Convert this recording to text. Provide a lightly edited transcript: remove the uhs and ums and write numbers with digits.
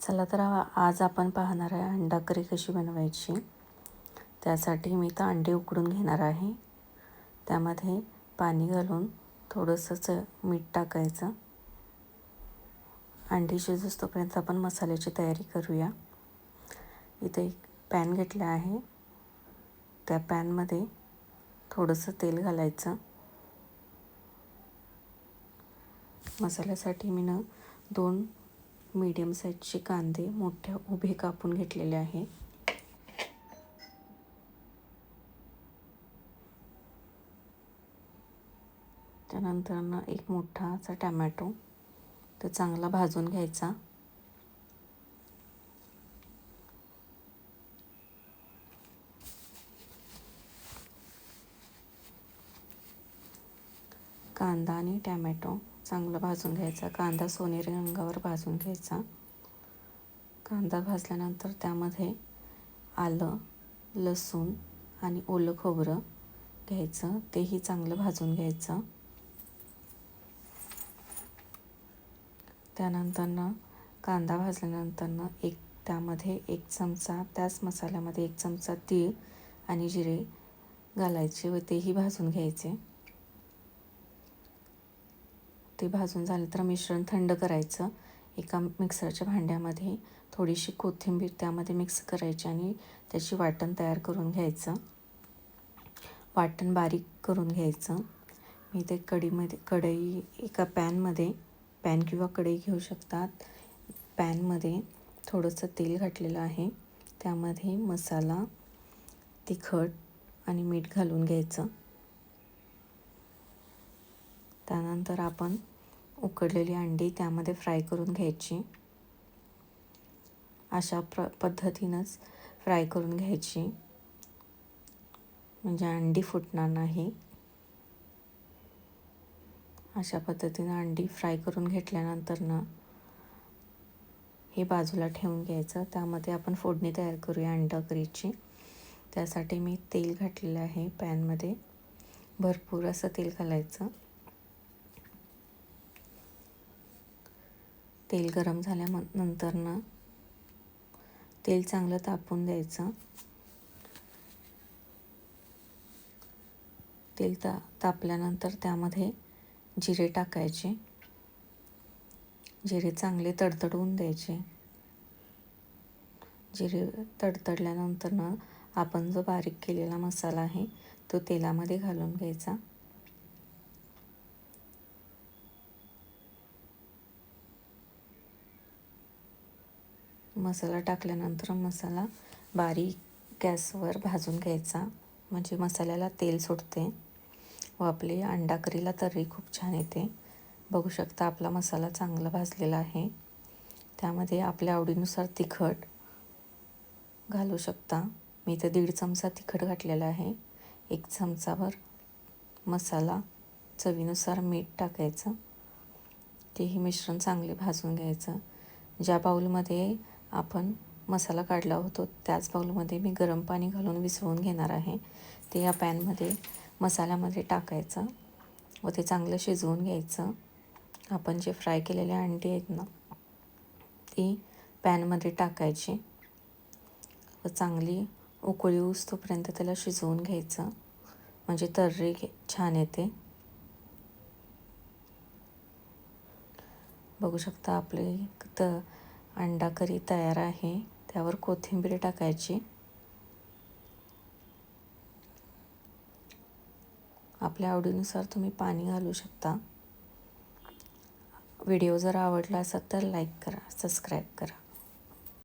चला तर आज आपण पाहणार आहे अंडा करी कशी बनवायची। त्यासाठी मी तर अंडे उकडून घेणार आहे। त्यामध्ये पाणी घालून थोडंसं मीठ टाकायचं। अंडी शिजोस्तोपर्यंत आपण मसाल्याची तयारी करूया। इथे एक पॅन घेतला आहे। त्या पॅनमध्ये थोडंसं तेल घालायचं। मसाल्यासाठी मी 2 मीडियम साईजचे कांदे मोठे उभे कापून घेतलेले आहे। त्यानंतर एक मोठासा टोमॅटो तो चांगला भाजून घ्यायचा। कांदा आणि टोमॅटो चांगला भाजून घ्यायचा। कांदा सोनेरी रंगावर भाजून घ्यायचा। कांदा भाजल्यानंतर त्यामध्ये आलं, लसूण आणि ओलं खोबरं घ्यायचं, तेही चांगलं भाजून घ्यायचं। त्यानंतर कांदा भाजल्यानंतर त्यामध्ये 1 चमचा त्याच मसाल्यामध्ये 1 चमचा तीळ आणि जिरे घालायचे व तेही भाजून घ्यायचे। ते भाजून झाले तर मिश्रण थंड करायचं। एका मिक्सरच्या भांड्यामध्ये थोडीशी कोथिंबीर त्यामध्ये मिक्स करायची आणि त्याची वाटण तयार करून घ्यायचं। वाटण बारीक करून घ्यायचं। मी ते कढई एका पॅन किंवा कढई घेऊ शकतात। पॅनमध्ये थोडंसं तेल घातलेलं आहे। त्यामध्ये मसाला, तिखट आणि मीठ घालून घ्यायचं। त्यानंतर आपण उकडलेली अंडी त्यामध्ये फ्राय करून घ्यायची। अशा पद्धतीनंच फ्राय करून घ्यायची, म्हणजे अंडी फुटणार नाही। अशा पद्धतीने अंडी फ्राय करून घेतल्यानंतर हे बाजूला ठेवून घ्यायचं। त्यामध्ये आपण फोडणी तयार करूया अंडा करीची। त्यासाठी मी तेल घातलेलं आहे। पॅनमध्ये भरपूर असं तेल घालायचं। तेल गरम झाल्यानंतर तेल चांगलं तापून द्यायचं। तेल तापल्यानंतर त्यामध्ये जिरे टाकायचे। जिरे चांगले तडतडून द्यायचे। जिरे तडतडल्यानंतर आपण जो बारीक केलेला मसाला आहे तो तेलामध्ये घालून घ्यायचा। मसाला टाकल्यानंतर मसाला बारीक गॅसवर भाजून घ्यायचा, म्हणजे मसाल्याला तेल सुटते व आपली अंडा करीला तर्री खूप छान येते। बघू शकता आपला मसाला चांगला भाजलेला आहे। त्यामध्ये आपल्या आवडीनुसार तिखट घालू शकता। मी इथे 1.5 चमचा तिखट घातलेला आहे। 1 चमचाभर मसाला, चवीनुसार मीठ टाकायचं। तेही मिश्रण चांगले भाजून घ्यायचं। ज्या बाउलमध्ये आपण मसाला काढला होता त्याच बाउलमध्ये मी गरम पाणी घालून विसळून घेणार आहे। ते या पॅनमध्ये मसाल्यामध्ये टाकायचं व ते चांगलं शिजवून घ्यायचं। आपण जे फ्राय केलेले अंडी आहेत ती पॅनमध्ये टाकायची व चांगली उकळी येऊस्तोपर्यंत त्याला शिजवून घ्यायचं, म्हणजे तर्री छान येते। बघू शकता आपले अंडा करी तयार आहे। त्यावर कोथिंबीर टाकायची। आपल्या आवडीनुसार तुम्ही पाणी घालू शकता। व्हिडिओ जर आवडला असेल तर लाईक करा, सबस्क्राईब करा।